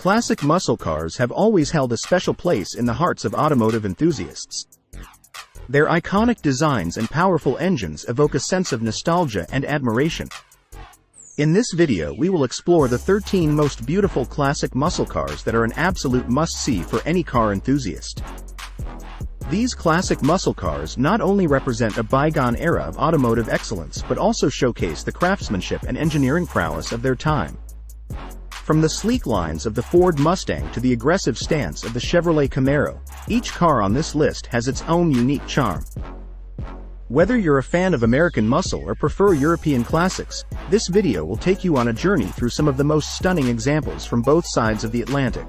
Classic muscle cars have always held a special place in the hearts of automotive enthusiasts. Their iconic designs and powerful engines evoke a sense of nostalgia and admiration. In this video we will explore the 13 most beautiful classic muscle cars that are an absolute must-see for any car enthusiast. These classic muscle cars not only represent a bygone era of automotive excellence but also showcase the craftsmanship and engineering prowess of their time. From the sleek lines of the Ford Mustang to the aggressive stance of the Chevrolet Camaro, each car on this list has its own unique charm. Whether you're a fan of American muscle or prefer European classics, this video will take you on a journey through some of the most stunning examples from both sides of the Atlantic.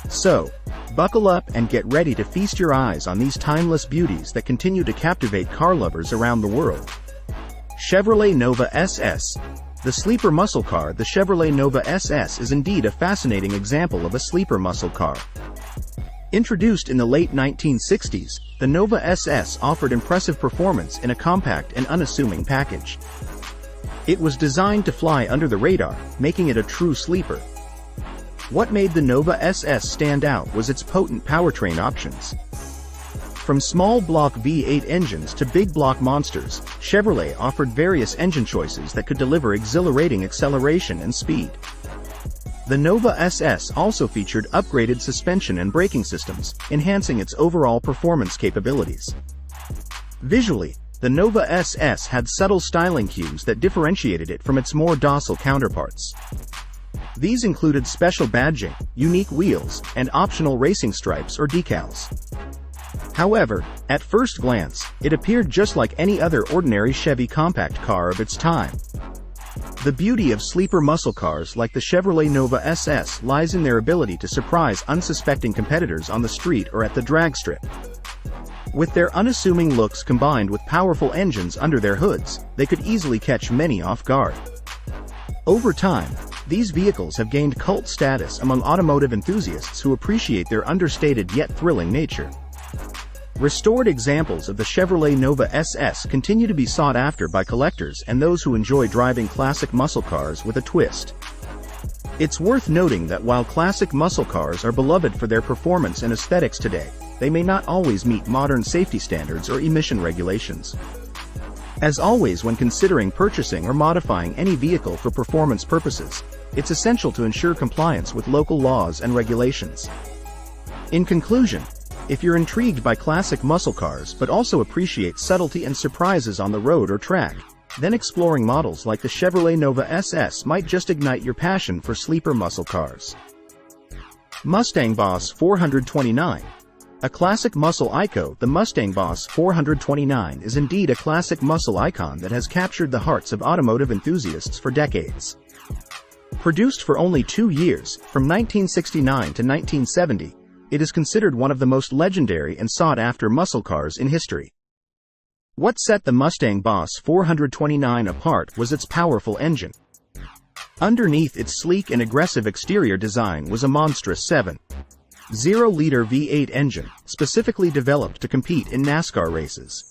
So, buckle up and get ready to feast your eyes on these timeless beauties that continue to captivate car lovers around the world. Chevrolet Nova SS. The sleeper muscle car, the Chevrolet Nova SS, is indeed a fascinating example of a sleeper muscle car. Introduced in the late 1960s, the Nova SS offered impressive performance in a compact and unassuming package. It was designed to fly under the radar, making it a true sleeper. What made the Nova SS stand out was its potent powertrain options. From small block V8 engines to big block monsters, Chevrolet offered various engine choices that could deliver exhilarating acceleration and speed. The Nova SS also featured upgraded suspension and braking systems, enhancing its overall performance capabilities. Visually, the Nova SS had subtle styling cues that differentiated it from its more docile counterparts. These included special badging, unique wheels, and optional racing stripes or decals. However, at first glance, it appeared just like any other ordinary Chevy compact car of its time. The beauty of sleeper muscle cars like the Chevrolet Nova SS lies in their ability to surprise unsuspecting competitors on the street or at the drag strip. With their unassuming looks combined with powerful engines under their hoods, they could easily catch many off guard. Over time, these vehicles have gained cult status among automotive enthusiasts who appreciate their understated yet thrilling nature. Restored examples of the Chevrolet Nova SS continue to be sought after by collectors and those who enjoy driving classic muscle cars with a twist. It's worth noting that while classic muscle cars are beloved for their performance and aesthetics today, they may not always meet modern safety standards or emission regulations. As always, when considering purchasing or modifying any vehicle for performance purposes, it's essential to ensure compliance with local laws and regulations. In conclusion, if you're intrigued by classic muscle cars but also appreciate subtlety and surprises on the road or track, then exploring models like the Chevrolet Nova SS might just ignite your passion for sleeper muscle cars. Mustang Boss 429. A classic muscle icon, the Mustang Boss 429 is indeed a classic muscle icon that has captured the hearts of automotive enthusiasts for decades. Produced for only 2 years, from 1969 to 1970, it is considered one of the most legendary and sought-after muscle cars in history. What set the Mustang Boss 429 apart was its powerful engine. Underneath its sleek and aggressive exterior design was a monstrous 7.0-liter V8 engine, specifically developed to compete in NASCAR races.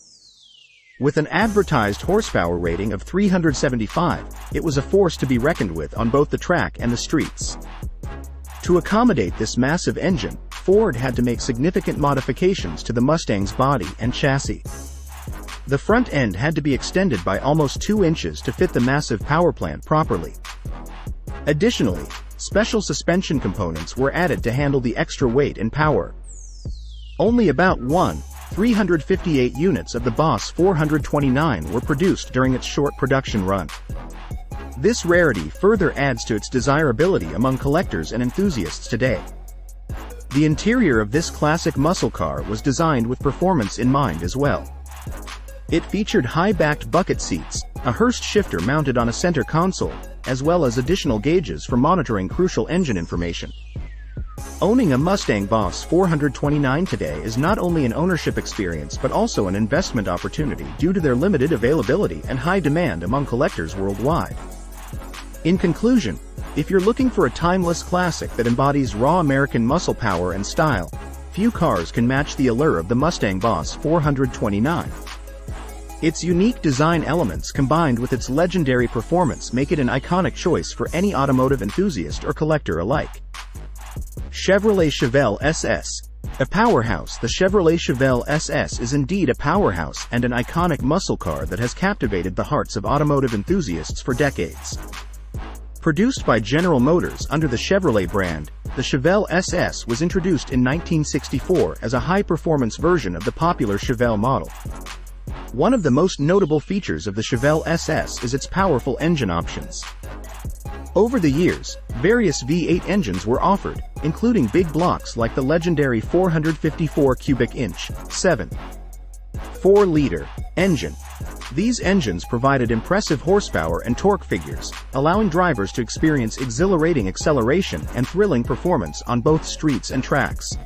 With an advertised horsepower rating of 375, it was a force to be reckoned with on both the track and the streets. To accommodate this massive engine, Ford had to make significant modifications to the Mustang's body and chassis. The front end had to be extended by almost 2 inches to fit the massive power plant properly. Additionally, special suspension components were added to handle the extra weight and power. Only about 358 units of the Boss 429 were produced during its short production run. This rarity further adds to its desirability among collectors and enthusiasts today. The interior of this classic muscle car was designed with performance in mind as well. It featured high-backed bucket seats, a Hurst shifter mounted on a center console, as well as additional gauges for monitoring crucial engine information. Owning a Mustang Boss 429 today is not only an ownership experience but also an investment opportunity due to their limited availability and high demand among collectors worldwide. In conclusion, if you're looking for a timeless classic that embodies raw American muscle power and style, few cars can match the allure of the Mustang Boss 429. Its unique design elements combined with its legendary performance make it an iconic choice for any automotive enthusiast or collector alike. Chevrolet Chevelle SS. A powerhouse, the Chevrolet Chevelle SS is indeed a powerhouse and an iconic muscle car that has captivated the hearts of automotive enthusiasts for decades. Produced by General Motors under the Chevrolet brand, the Chevelle SS was introduced in 1964 as a high-performance version of the popular Chevelle model. One of the most notable features of the Chevelle SS is its powerful engine options. Over the years, various V8 engines were offered, including big blocks like the legendary 454 cubic inch, 7.4-liter engine. These engines provided impressive horsepower and torque figures, allowing drivers to experience exhilarating acceleration and thrilling performance on both streets and tracks.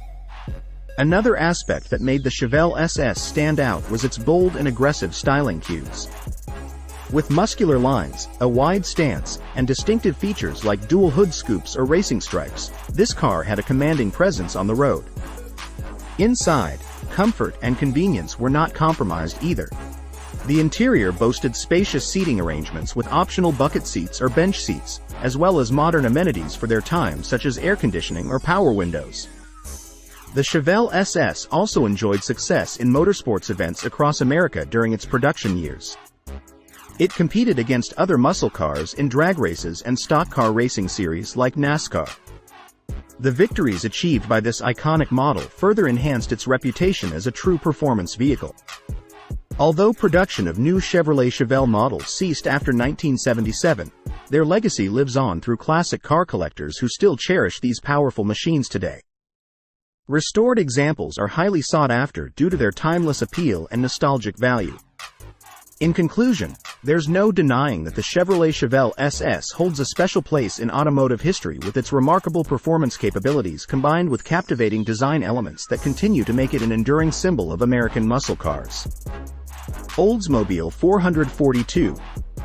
Another aspect that made the Chevelle SS stand out was its bold and aggressive styling cues. With muscular lines, a wide stance, and distinctive features like dual hood scoops or racing stripes, this car had a commanding presence on the road. Inside, comfort and convenience were not compromised either. The interior boasted spacious seating arrangements with optional bucket seats or bench seats, as well as modern amenities for their time such as air conditioning or power windows. The Chevelle SS also enjoyed success in motorsports events across America during its production years. It competed against other muscle cars in drag races and stock car racing series like NASCAR. The victories achieved by this iconic model further enhanced its reputation as a true performance vehicle. Although production of new Chevrolet Chevelle models ceased after 1977, their legacy lives on through classic car collectors who still cherish these powerful machines today. Restored examples are highly sought after due to their timeless appeal and nostalgic value. In conclusion, there's no denying that the Chevrolet Chevelle SS holds a special place in automotive history with its remarkable performance capabilities combined with captivating design elements that continue to make it an enduring symbol of American muscle cars. Oldsmobile 442.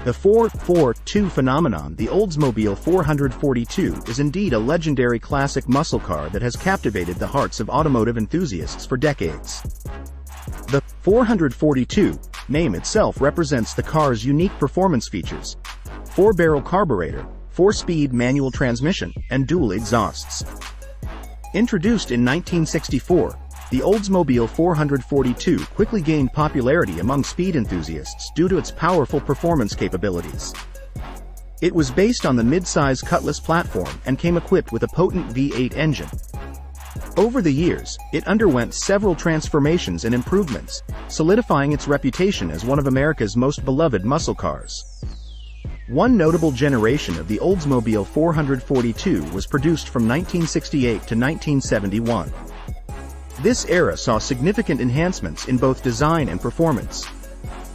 The 442 phenomenon. The Oldsmobile 442 is indeed a legendary classic muscle car that has captivated the hearts of automotive enthusiasts for decades. The 442 name itself represents the car's unique performance features: 4-barrel carburetor, 4-speed manual transmission, and dual exhausts. Introduced in 1964, the Oldsmobile 442 quickly gained popularity among speed enthusiasts due to its powerful performance capabilities. It was based on the mid-size Cutlass platform and came equipped with a potent V8 engine. Over the years, it underwent several transformations and improvements, solidifying its reputation as one of America's most beloved muscle cars. One notable generation of the Oldsmobile 442 was produced from 1968 to 1971. This era saw significant enhancements in both design and performance.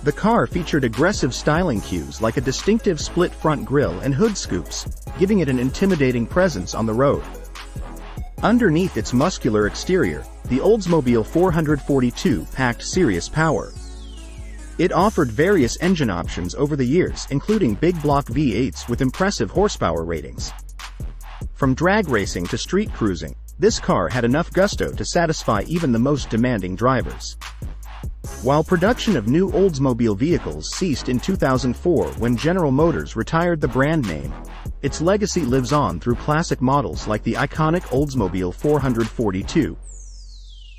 The car featured aggressive styling cues like a distinctive split front grille and hood scoops, giving it an intimidating presence on the road. Underneath its muscular exterior, the Oldsmobile 442 packed serious power. It offered various engine options over the years, including big block V8s with impressive horsepower ratings. From drag racing to street cruising, this car had enough gusto to satisfy even the most demanding drivers. While production of new Oldsmobile vehicles ceased in 2004 when General Motors retired the brand name, its legacy lives on through classic models like the iconic Oldsmobile 442.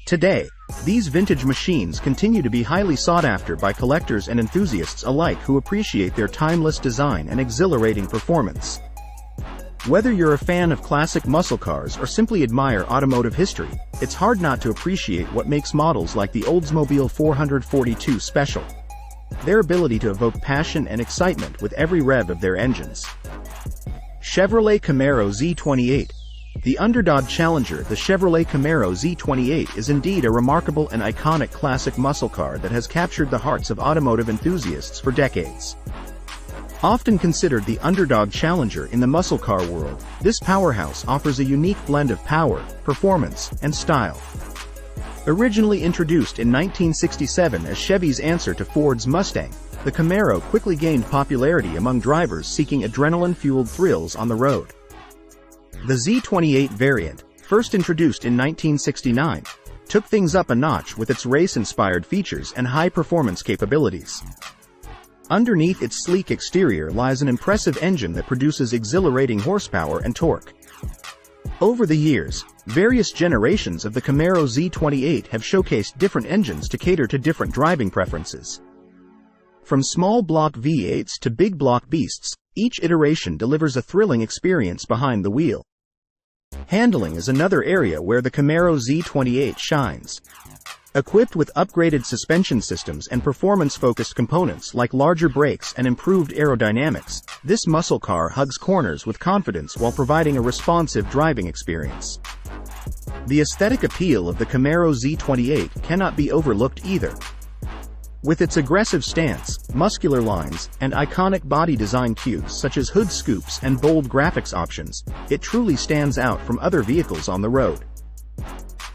Today, these vintage machines continue to be highly sought after by collectors and enthusiasts alike who appreciate their timeless design and exhilarating performance. Whether you're a fan of classic muscle cars or simply admire automotive history, it's hard not to appreciate what makes models like the Oldsmobile 442 special: their ability to evoke passion and excitement with every rev of their engines. Chevrolet Camaro Z28. The underdog challenger, the Chevrolet Camaro Z28 is indeed a remarkable and iconic classic muscle car that has captured the hearts of automotive enthusiasts for decades. Often considered the underdog challenger in the muscle car world, this powerhouse offers a unique blend of power, performance, and style. Originally introduced in 1967 as Chevy's answer to Ford's Mustang, the Camaro quickly gained popularity among drivers seeking adrenaline-fueled thrills on the road. The Z28 variant, first introduced in 1969, took things up a notch with its race-inspired features and high-performance capabilities. Underneath its sleek exterior lies an impressive engine that produces exhilarating horsepower and torque. Over the years, various generations of the Camaro Z28 have showcased different engines to cater to different driving preferences. From small block V8s to big block beasts, each iteration delivers a thrilling experience behind the wheel. Handling is another area where the Camaro Z28 shines. Equipped with upgraded suspension systems and performance-focused components like larger brakes and improved aerodynamics, this muscle car hugs corners with confidence while providing a responsive driving experience. The aesthetic appeal of the Camaro Z28 cannot be overlooked either. With its aggressive stance, muscular lines, and iconic body design cues such as hood scoops and bold graphics options, it truly stands out from other vehicles on the road.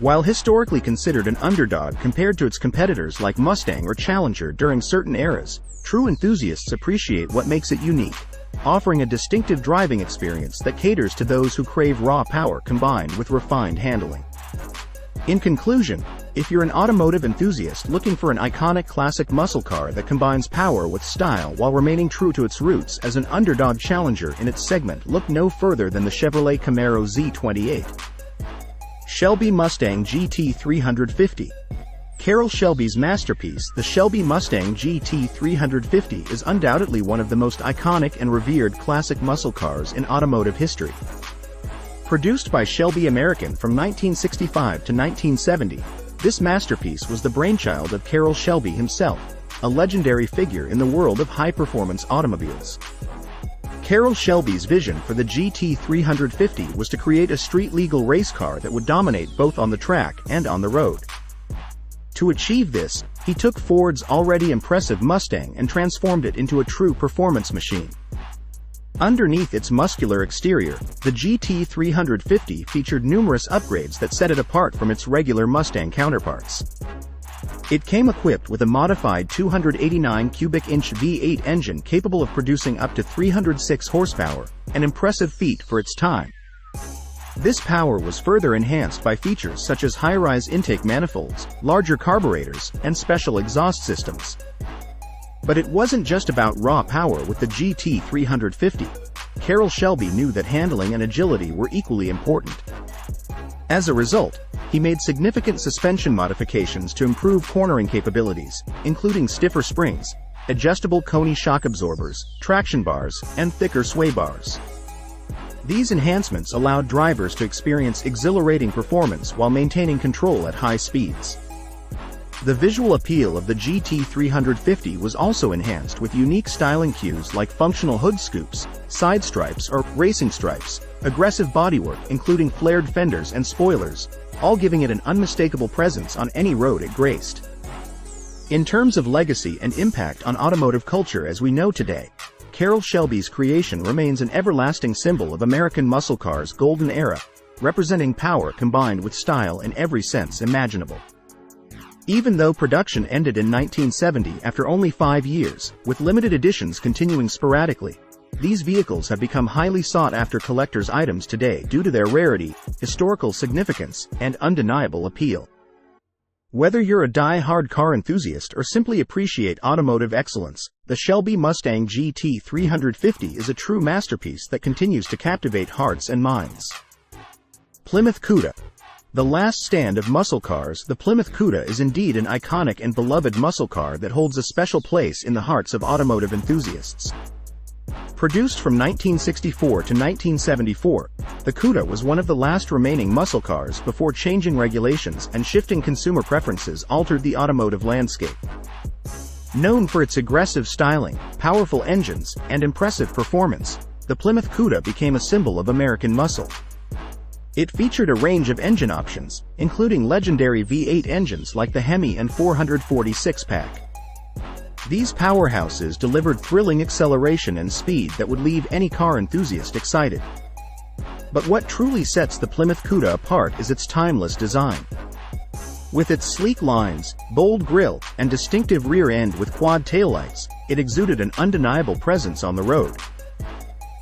While historically considered an underdog compared to its competitors like Mustang or Challenger during certain eras, true enthusiasts appreciate what makes it unique, offering a distinctive driving experience that caters to those who crave raw power combined with refined handling. In conclusion, if you're an automotive enthusiast looking for an iconic classic muscle car that combines power with style while remaining true to its roots as an underdog challenger in its segment, look no further than the Chevrolet Camaro Z28. Shelby Mustang GT 350. Carroll Shelby's masterpiece, the Shelby Mustang GT 350, is undoubtedly one of the most iconic and revered classic muscle cars in automotive history. Produced by Shelby American from 1965 to 1970, this masterpiece was the brainchild of Carroll Shelby himself, a legendary figure in the world of high-performance automobiles. Carroll Shelby's vision for the GT 350 was to create a street-legal race car that would dominate both on the track and on the road. To achieve this, he took Ford's already impressive Mustang and transformed it into a true performance machine. Underneath its muscular exterior, the GT 350 featured numerous upgrades that set it apart from its regular Mustang counterparts. It came equipped with a modified 289 cubic inch V8 engine capable of producing up to 306 horsepower, an impressive feat for its time. This power was further enhanced by features such as high-rise intake manifolds, larger carburetors, and special exhaust systems. But it wasn't just about raw power with the GT 350. Carroll Shelby knew that handling and agility were equally important. As a result, he made significant suspension modifications to improve cornering capabilities, including stiffer springs, adjustable Koni shock absorbers, traction bars, and thicker sway bars. These enhancements allowed drivers to experience exhilarating performance while maintaining control at high speeds. The visual appeal of the GT 350 was also enhanced with unique styling cues like functional hood scoops, side stripes or racing stripes, aggressive bodywork including flared fenders and spoilers, all giving it an unmistakable presence on any road it graced. In terms of legacy and impact on automotive culture as we know today, Carroll Shelby's creation remains an everlasting symbol of American muscle cars' golden era, representing power combined with style in every sense imaginable. Even though production ended in 1970 after only 5 years, with limited editions continuing sporadically, these vehicles have become highly sought-after collector's items today due to their rarity, historical significance, and undeniable appeal. Whether you're a die-hard car enthusiast or simply appreciate automotive excellence, the Shelby Mustang GT 350 is a true masterpiece that continues to captivate hearts and minds. Plymouth Cuda. The last stand of muscle cars, the Plymouth Cuda is indeed an iconic and beloved muscle car that holds a special place in the hearts of automotive enthusiasts. Produced from 1964 to 1974, the Cuda was one of the last remaining muscle cars before changing regulations and shifting consumer preferences altered the automotive landscape. Known for its aggressive styling, powerful engines, and impressive performance, the Plymouth Cuda became a symbol of American muscle. It featured a range of engine options, including legendary V8 engines like the Hemi and 446-pack. These powerhouses delivered thrilling acceleration and speed that would leave any car enthusiast excited. But what truly sets the Plymouth Cuda apart is its timeless design. With its sleek lines, bold grille, and distinctive rear end with quad taillights, it exuded an undeniable presence on the road.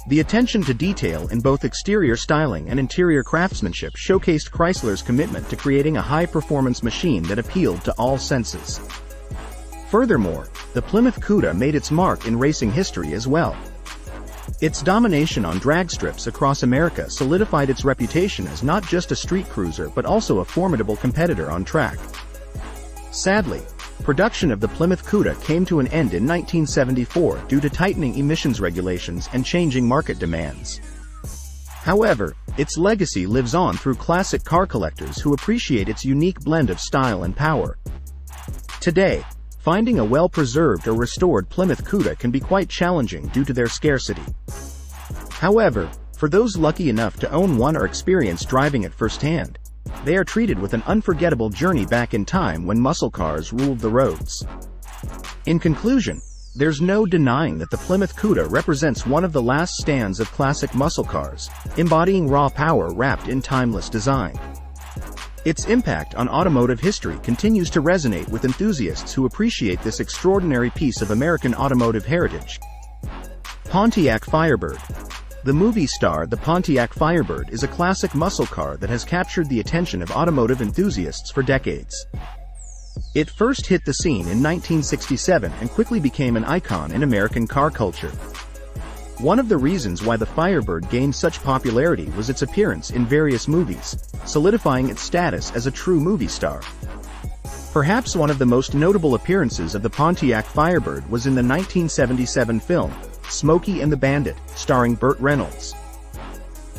The attention to detail in both exterior styling and interior craftsmanship showcased Chrysler's commitment to creating a high-performance machine that appealed to all senses. Furthermore, the Plymouth Cuda made its mark in racing history as well. Its domination on drag strips across America solidified its reputation as not just a street cruiser but also a formidable competitor on track. Sadly, production of the Plymouth Cuda came to an end in 1974 due to tightening emissions regulations and changing market demands. However, its legacy lives on through classic car collectors who appreciate its unique blend of style and power. Today, finding a well-preserved or restored Plymouth Cuda can be quite challenging due to their scarcity. However, for those lucky enough to own one or experience driving it firsthand, they are treated with an unforgettable journey back in time when muscle cars ruled the roads. In conclusion, there's no denying that the Plymouth Cuda represents one of the last stands of classic muscle cars, embodying raw power wrapped in timeless design. Its impact on automotive history continues to resonate with enthusiasts who appreciate this extraordinary piece of American automotive heritage. Pontiac Firebird. The movie star The Pontiac Firebird is a classic muscle car that has captured the attention of automotive enthusiasts for decades. It first hit the scene in 1967 and quickly became an icon in American car culture. One of the reasons why the Firebird gained such popularity was its appearance in various movies, solidifying its status as a true movie star. Perhaps one of the most notable appearances of the Pontiac Firebird was in the 1977 film, Smokey and the Bandit, starring Burt Reynolds.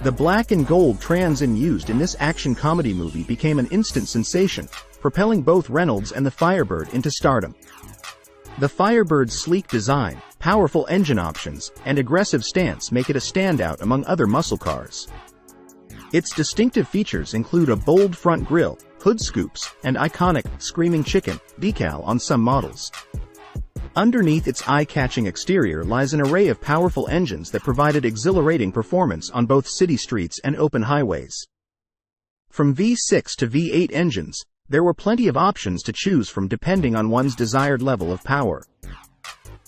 The black and gold Trans Am used in this action comedy movie became an instant sensation, propelling both Reynolds and the Firebird into stardom. The Firebird's sleek design, powerful engine options, and aggressive stance make it a standout among other muscle cars. Its distinctive features include a bold front grille, hood scoops, and iconic "Screaming Chicken" decal on some models. Underneath its eye-catching exterior lies an array of powerful engines that provided exhilarating performance on both city streets and open highways. From V6 to V8 engines, there were plenty of options to choose from depending on one's desired level of power.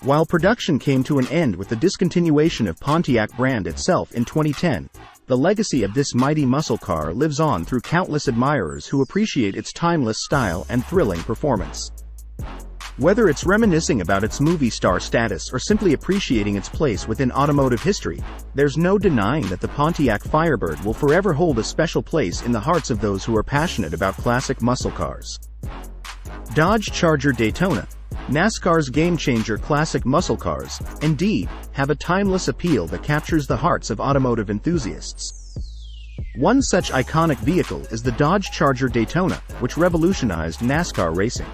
While production came to an end with the discontinuation of Pontiac brand itself in 2010, the legacy of this mighty muscle car lives on through countless admirers who appreciate its timeless style and thrilling performance. Whether it's reminiscing about its movie star status or simply appreciating its place within automotive history, there's no denying that the Pontiac Firebird will forever hold a special place in the hearts of those who are passionate about classic muscle cars. Dodge Charger Daytona. NASCAR's game-changer classic muscle cars, indeed, have a timeless appeal that captures the hearts of automotive enthusiasts. One such iconic vehicle is the Dodge Charger Daytona, which revolutionized NASCAR racing.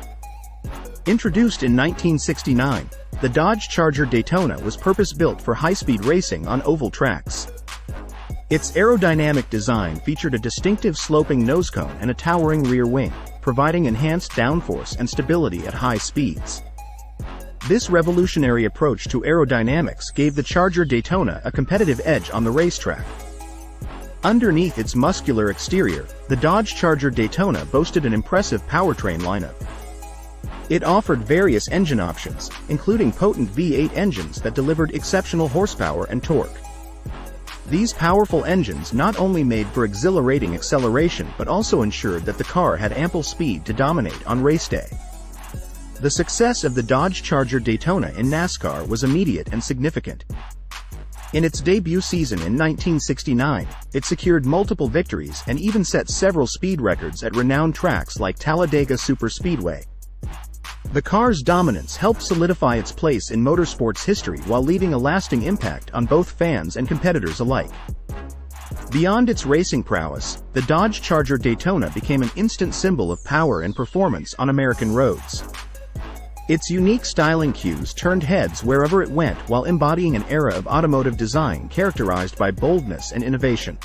Introduced in 1969, the Dodge Charger Daytona was purpose-built for high-speed racing on oval tracks. Its aerodynamic design featured a distinctive sloping nose cone and a towering rear wing, providing enhanced downforce and stability at high speeds. This revolutionary approach to aerodynamics gave the Charger Daytona a competitive edge on the racetrack. Underneath its muscular exterior, the Dodge Charger Daytona boasted an impressive powertrain lineup. It offered various engine options, including potent V8 engines that delivered exceptional horsepower and torque. These powerful engines not only made for exhilarating acceleration but also ensured that the car had ample speed to dominate on race day. The success of the Dodge Charger Daytona in NASCAR was immediate and significant. In its debut season in 1969, it secured multiple victories and even set several speed records at renowned tracks like Talladega Superspeedway. The car's dominance helped solidify its place in motorsports history while leaving a lasting impact on both fans and competitors alike. Beyond its racing prowess, the Dodge Charger Daytona became an instant symbol of power and performance on American roads. Its unique styling cues turned heads wherever it went while embodying an era of automotive design characterized by boldness and innovation.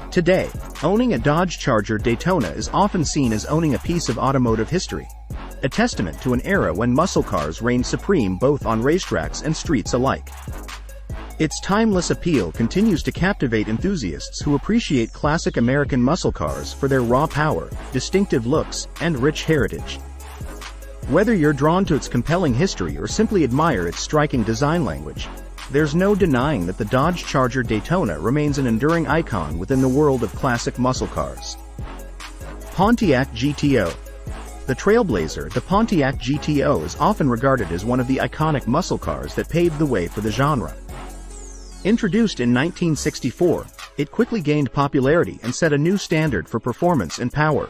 Today, owning a Dodge Charger Daytona is often seen as owning a piece of automotive history, a testament to an era when muscle cars reigned supreme both on racetracks and streets alike. Its timeless appeal continues to captivate enthusiasts who appreciate classic American muscle cars for their raw power, distinctive looks, and rich heritage. Whether you're drawn to its compelling history or simply admire its striking design language, there's no denying that the Dodge Charger Daytona remains an enduring icon within the world of classic muscle cars. Pontiac GTO. The trailblazer, the Pontiac GTO, is often regarded as one of the iconic muscle cars that paved the way for the genre. Introduced in 1964, it quickly gained popularity and set a new standard for performance and power.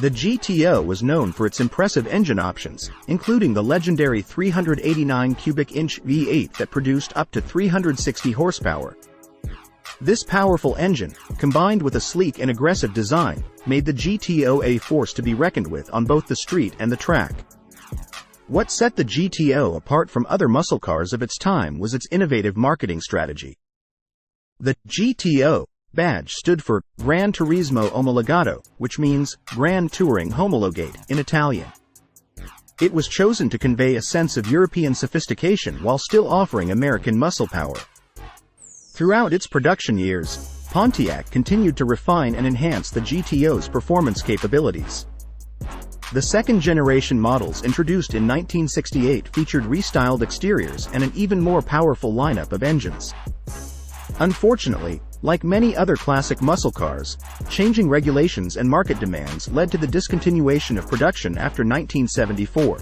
The GTO was known for its impressive engine options, including the legendary 389 cubic inch V8 that produced up to 360 horsepower. This powerful engine, combined with a sleek and aggressive design, made the GTO a force to be reckoned with on both the street and the track. What set the GTO apart from other muscle cars of its time was its innovative marketing strategy. The GTO badge stood for Gran Turismo Omologato, which means Grand Touring Homologate in Italian. It was chosen to convey a sense of European sophistication while still offering American muscle power. Throughout its production years, Pontiac continued to refine and enhance the GTO's performance capabilities. The second-generation models introduced in 1968 featured restyled exteriors and an even more powerful lineup of engines. Unfortunately, like many other classic muscle cars, changing regulations and market demands led to the discontinuation of production after 1974.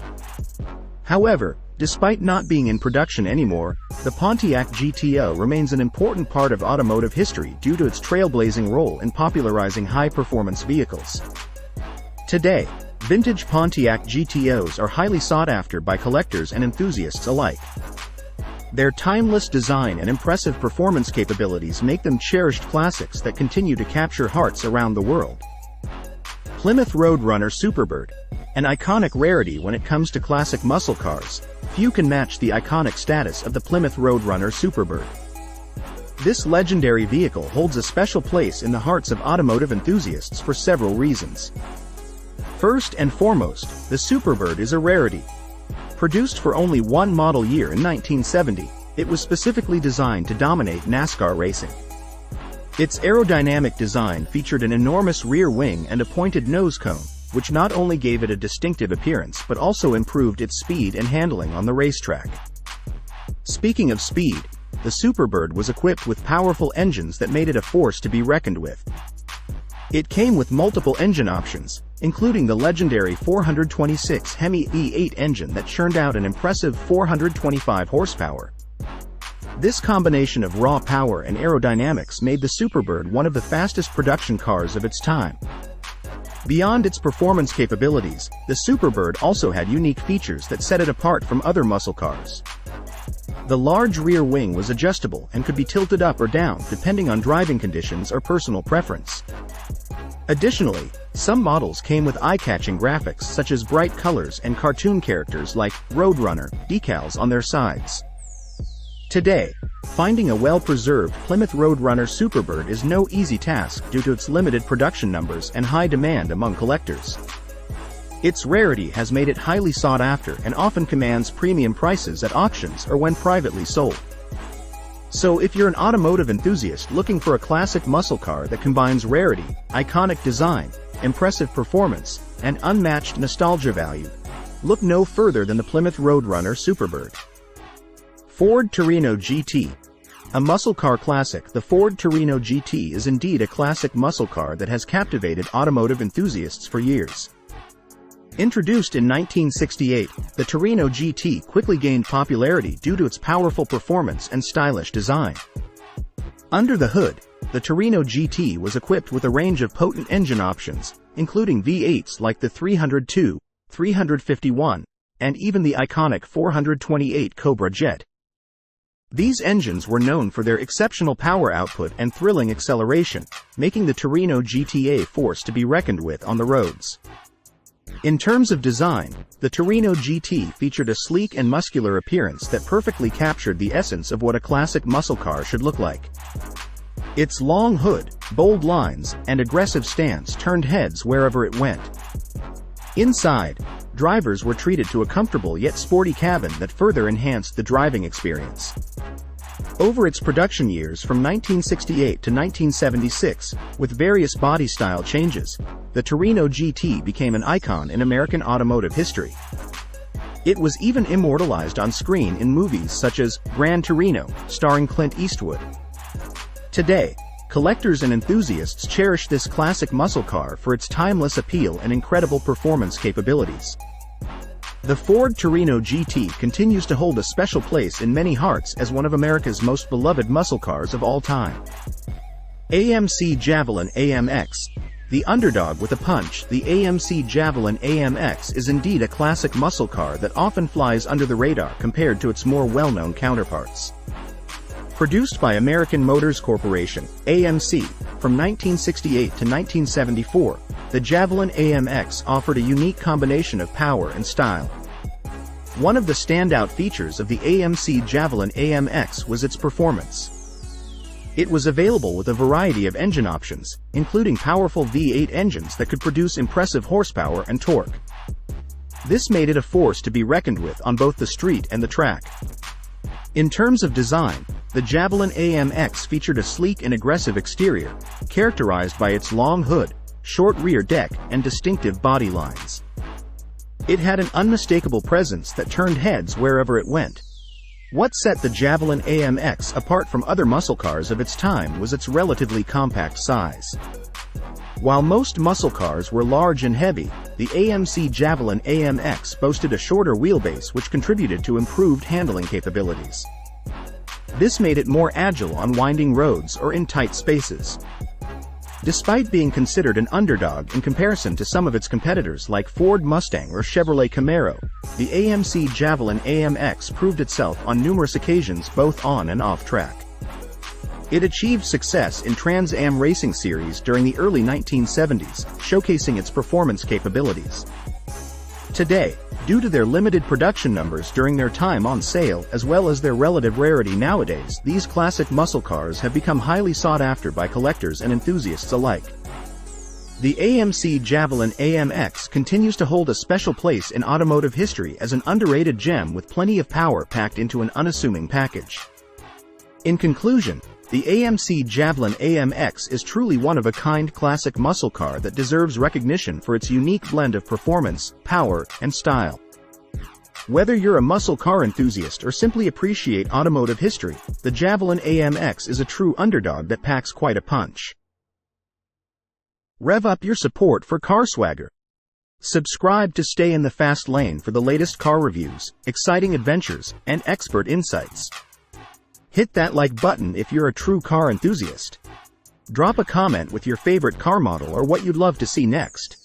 However, despite not being in production anymore, the Pontiac GTO remains an important part of automotive history due to its trailblazing role in popularizing high-performance vehicles. Today, vintage Pontiac GTOs are highly sought after by collectors and enthusiasts alike. Their timeless design and impressive performance capabilities make them cherished classics that continue to capture hearts around the world. Plymouth Roadrunner Superbird, an iconic rarity when it comes to classic muscle cars, few can match the iconic status of the Plymouth Roadrunner Superbird. This legendary vehicle holds a special place in the hearts of automotive enthusiasts for several reasons. First and foremost, the Superbird is a rarity. Produced for only one model year in 1970, it was specifically designed to dominate NASCAR racing. Its aerodynamic design featured an enormous rear wing and a pointed nose cone, which not only gave it a distinctive appearance but also improved its speed and handling on the racetrack. Speaking of speed, the Superbird was equipped with powerful engines that made it a force to be reckoned with. It came with multiple engine options, including the legendary 426 Hemi V8 engine that churned out an impressive 425 horsepower. This combination of raw power and aerodynamics made the Superbird one of the fastest production cars of its time. Beyond its performance capabilities, the Superbird also had unique features that set it apart from other muscle cars. The large rear wing was adjustable and could be tilted up or down depending on driving conditions or personal preference. Additionally, some models came with eye-catching graphics such as bright colors and cartoon characters like Roadrunner decals on their sides. Today, finding a well-preserved Plymouth Roadrunner Superbird is no easy task due to its limited production numbers and high demand among collectors. Its rarity has made it highly sought after and often commands premium prices at auctions or when privately sold. So if you're an automotive enthusiast looking for a classic muscle car that combines rarity, iconic design, impressive performance, and unmatched nostalgia value, look no further than the Plymouth Roadrunner Superbird. Ford Torino GT. A muscle car classic, the Ford Torino GT is indeed a classic muscle car that has captivated automotive enthusiasts for years. Introduced in 1968, the Torino GT quickly gained popularity due to its powerful performance and stylish design. Under the hood, the Torino GT was equipped with a range of potent engine options, including V8s like the 302, 351, and even the iconic 428 Cobra Jet. These engines were known for their exceptional power output and thrilling acceleration, making the Torino GT a force to be reckoned with on the roads. In terms of design, the Torino GT featured a sleek and muscular appearance that perfectly captured the essence of what a classic muscle car should look like. Its long hood, bold lines, and aggressive stance turned heads wherever it went. Inside, drivers were treated to a comfortable yet sporty cabin that further enhanced the driving experience. Over its production years from 1968 to 1976, with various body style changes, the Torino GT became an icon in American automotive history. It was even immortalized on screen in movies such as Gran Torino, starring Clint Eastwood. Today, collectors and enthusiasts cherish this classic muscle car for its timeless appeal and incredible performance capabilities. The Ford Torino GT continues to hold a special place in many hearts as one of America's most beloved muscle cars of all time. AMC Javelin AMX. The underdog with a punch, the AMC Javelin AMX is indeed a classic muscle car that often flies under the radar compared to its more well-known counterparts. Produced by American Motors Corporation, AMC, from 1968 to 1974, the Javelin AMX offered a unique combination of power and style. One of the standout features of the AMC Javelin AMX was its performance. It was available with a variety of engine options, including powerful V8 engines that could produce impressive horsepower and torque. This made it a force to be reckoned with on both the street and the track. In terms of design, the Javelin AMX featured a sleek and aggressive exterior, characterized by its long hood, short rear deck, and distinctive body lines. It had an unmistakable presence that turned heads wherever it went. What set the Javelin AMX apart from other muscle cars of its time was its relatively compact size. While most muscle cars were large and heavy, the AMC Javelin AMX boasted a shorter wheelbase which contributed to improved handling capabilities. This made it more agile on winding roads or in tight spaces. Despite being considered an underdog in comparison to some of its competitors like Ford Mustang or Chevrolet Camaro, the AMC Javelin AMX proved itself on numerous occasions both on and off track. It achieved success in Trans Am Racing Series during the early 1970s, showcasing its performance capabilities. Today, due to their limited production numbers during their time on sale as well as their relative rarity nowadays, these classic muscle cars have become highly sought after by collectors and enthusiasts alike. The AMC Javelin AMX continues to hold a special place in automotive history as an underrated gem with plenty of power packed into an unassuming package. In conclusion, the AMC Javelin AMX is truly one-of-a-kind classic muscle car that deserves recognition for its unique blend of performance, power, and style. Whether you're a muscle car enthusiast or simply appreciate automotive history, the Javelin AMX is a true underdog that packs quite a punch. Rev up your support for CarSwagger. Subscribe to stay in the fast lane for the latest car reviews, exciting adventures, and expert insights. Hit that like button if you're a true car enthusiast. Drop a comment with your favorite car model or what you'd love to see next.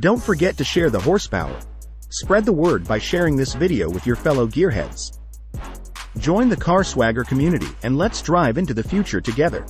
Don't forget to share the horsepower. Spread the word by sharing this video with your fellow gearheads. Join the CarSwagger community and let's drive into the future together.